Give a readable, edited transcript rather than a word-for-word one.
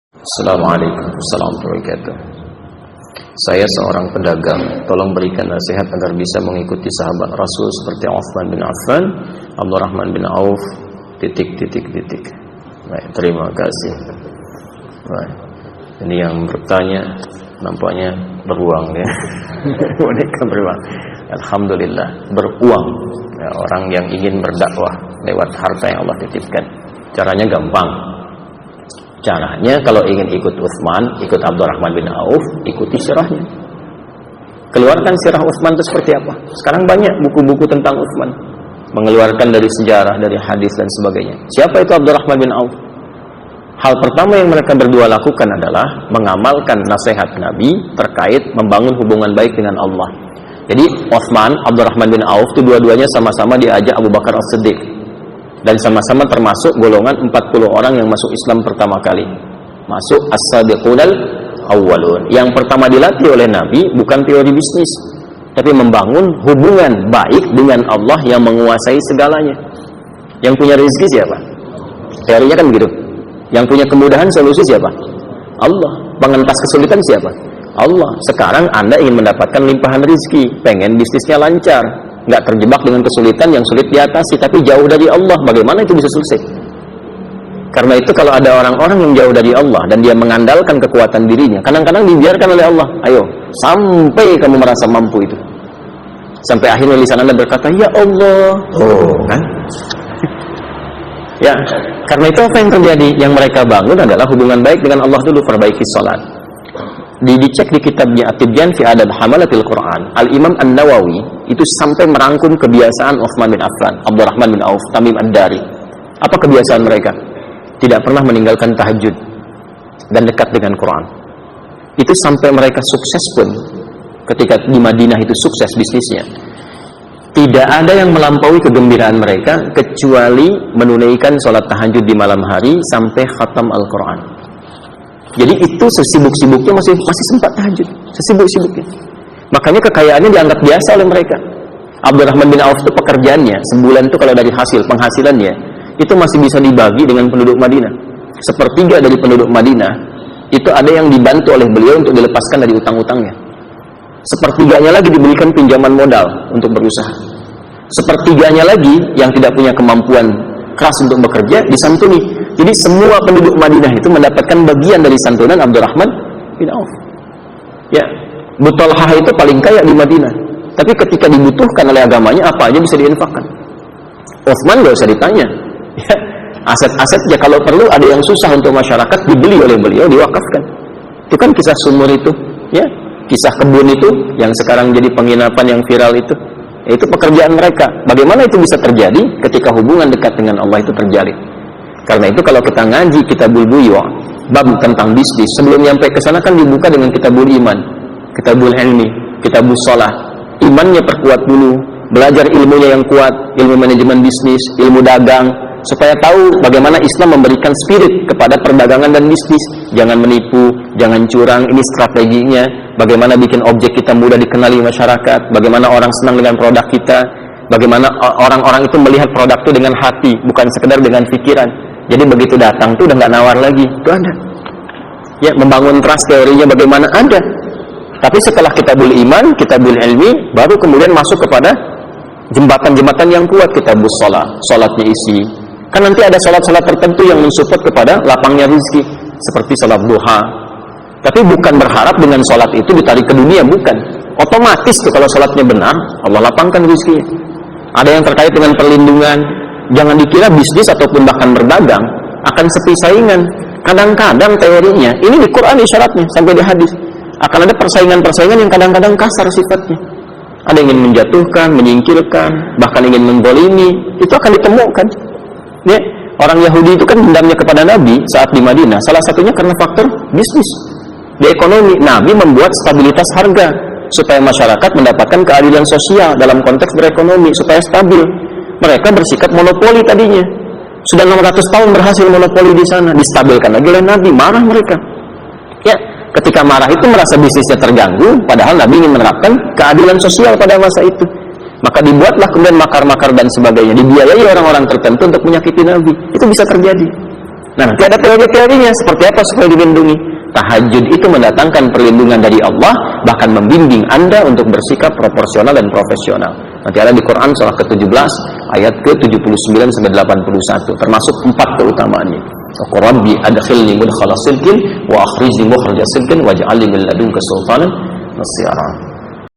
Assalamualaikum warahmatullahi wabarakatuh. Saya seorang pedagang, tolong berikan nasihat agar bisa mengikuti sahabat Rasul seperti Utsman bin Affan, Abdurrahman bin Auf, ... Baik, terima kasih. Baik. Ini yang bertanya nampaknya beruang ya. Mereka beruang. Alhamdulillah, beruang. Ya, orang yang ingin berdakwah lewat harta yang Allah titipkan. Caranya gampang. Caranya kalau ingin ikut Utsman, ikut Abdurrahman bin Auf, ikuti sirahnya. Keluarkan sirah Utsman itu seperti apa. Sekarang banyak buku-buku tentang Utsman, mengeluarkan dari sejarah, dari hadis dan sebagainya. Siapa itu Abdurrahman bin Auf? Hal pertama yang mereka berdua lakukan adalah mengamalkan nasihat Nabi terkait membangun hubungan baik dengan Allah. Jadi Utsman, Abdurrahman bin Auf itu dua-duanya sama-sama diajak Abu Bakar As-Siddiq, dan sama-sama termasuk golongan 40 orang yang masuk Islam pertama kali, masuk as-sabiqunal awwalun. Yang pertama dilatih oleh Nabi bukan teori bisnis, tapi membangun hubungan baik dengan Allah yang menguasai segalanya. Yang punya rezeki siapa? Teorinya kan begitu. Yang punya kemudahan solusi siapa? Allah. Pengentas kesulitan siapa? Allah. Sekarang Anda ingin mendapatkan limpahan rezeki, pengen bisnisnya lancar, nggak terjebak dengan kesulitan yang sulit diatasi, tapi jauh dari Allah, bagaimana itu bisa selesai? Karena itu kalau ada orang-orang yang jauh dari Allah dan dia mengandalkan kekuatan dirinya, kadang-kadang dibiarkan oleh Allah, ayo sampai kamu merasa mampu itu, sampai akhirnya lisan Anda berkata ya Allah, kan? Ya, karena itu apa yang terjadi? Yang mereka bangun adalah hubungan baik dengan Allah dulu, perbaiki salat. Dicek di kitabnya At-Tibyan fi Adab Hamalatil Quran, Al-Imam An-Nawawi itu sampai merangkum kebiasaan Utsman bin Affan, Abdurrahman bin Auf, Tamim Ad-Dari. Apa kebiasaan mereka? Tidak pernah meninggalkan tahajud dan dekat dengan Quran. Itu sampai mereka sukses pun, ketika di Madinah itu sukses bisnisnya, tidak ada yang melampaui kegembiraan mereka kecuali menunaikan sholat tahajud di malam hari sampai khatam Al-Quran. Jadi itu sesibuk-sibuknya masih sempat tahajud, sesibuk-sibuknya. Makanya kekayaannya dianggap biasa oleh mereka. Abdurrahman bin Auf itu pekerjaannya sebulan itu kalau dari hasil penghasilannya itu masih bisa dibagi dengan penduduk Madinah. Sepertiga dari penduduk Madinah itu ada yang dibantu oleh beliau untuk dilepaskan dari utang-utangnya. Sepertiganya lagi diberikan pinjaman modal untuk berusaha. Sepertiganya lagi yang tidak punya kemampuan keras untuk bekerja disantuni. Jadi semua penduduk Madinah itu mendapatkan bagian dari santunan Abdurrahman bin Auf. Ya, Abu Talhah itu paling kaya di Madinah, tapi ketika dibutuhkan oleh agamanya apa aja bisa diinfakkan. Utsman nggak usah ditanya. Ya, aset-asetnya kalau perlu ada yang susah untuk masyarakat dibeli oleh beliau, diwakafkan. Itu kan kisah sumur itu, ya. Kisah kebun itu yang sekarang jadi penginapan yang viral itu pekerjaan mereka. Bagaimana itu bisa terjadi ketika hubungan dekat dengan Allah itu terjalin? Karena itu kalau kita ngaji Kitabul Buyu', bab tentang bisnis, sebelum nyampe ke sana kan dibuka dengan Kitabul Iman, Kitabul Ilmi, Kitabul Shalah. Imannya perkuat dulu, belajar ilmunya yang kuat, ilmu manajemen bisnis, ilmu dagang, supaya tahu bagaimana Islam memberikan spirit kepada perdagangan dan bisnis. Jangan menipu, jangan curang, ini strateginya. Bagaimana bikin objek kita mudah dikenali masyarakat, bagaimana orang senang dengan produk kita, bagaimana orang-orang itu melihat produk itu dengan hati, bukan sekedar dengan pikiran. Jadi begitu datang tuh udah nggak nawar lagi, itu ada. Ya, membangun trust teorinya bagaimana ada. Tapi setelah Kitabul Iman, Kitabul Ilmi, baru kemudian masuk kepada jembatan-jembatan yang kuat. Kitabul Shalah, salatnya isi. Kan nanti ada salat-salat tertentu yang mensupport kepada lapangnya rezeki, seperti salat duha. Tapi bukan berharap dengan salat itu ditarik ke dunia, bukan. Otomatis tuh kalau salatnya benar, Allah lapangkan rezekinya. Ada yang terkait dengan perlindungan. Jangan dikira bisnis ataupun bahkan berdagang akan sepi saingan. Kadang-kadang teorinya, ini di Quran isyaratnya sampai di hadis, akan ada persaingan-persaingan yang kadang-kadang kasar sifatnya. Ada yang ingin menjatuhkan, menyingkirkan, bahkan ingin menzalimi. Itu akan ditemukan. Ya, orang Yahudi itu kan dendamnya kepada Nabi saat di Madinah. Salah satunya karena faktor bisnis. Di ekonomi, Nabi membuat stabilitas harga supaya masyarakat mendapatkan keadilan sosial dalam konteks berekonomi, supaya stabil. Mereka bersikap monopoli tadinya. Sudah 600 tahun berhasil monopoli di sana, distabilkan lagi oleh Nabi, marah mereka. Ya, ketika marah itu merasa bisnisnya terganggu, padahal Nabi ingin menerapkan keadilan sosial pada masa itu. Maka dibuatlah kemudian makar-makar dan sebagainya, dibiayai orang-orang tertentu untuk menyakiti Nabi. Itu bisa terjadi. Nah, nanti ada teori-teorinya seperti apa supaya dilindungi. Tahajud itu mendatangkan perlindungan dari Allah, bahkan membimbing Anda untuk bersikap proporsional dan profesional. Nanti ada di Quran surah ke-17 ayat ke-79 sampai 81, termasuk 4 keutamaannya. Rabbi adkhilni mudkhala sidqin wa akhrijni mukhraja sidqin waj'alni min ladunka sultanan nasira.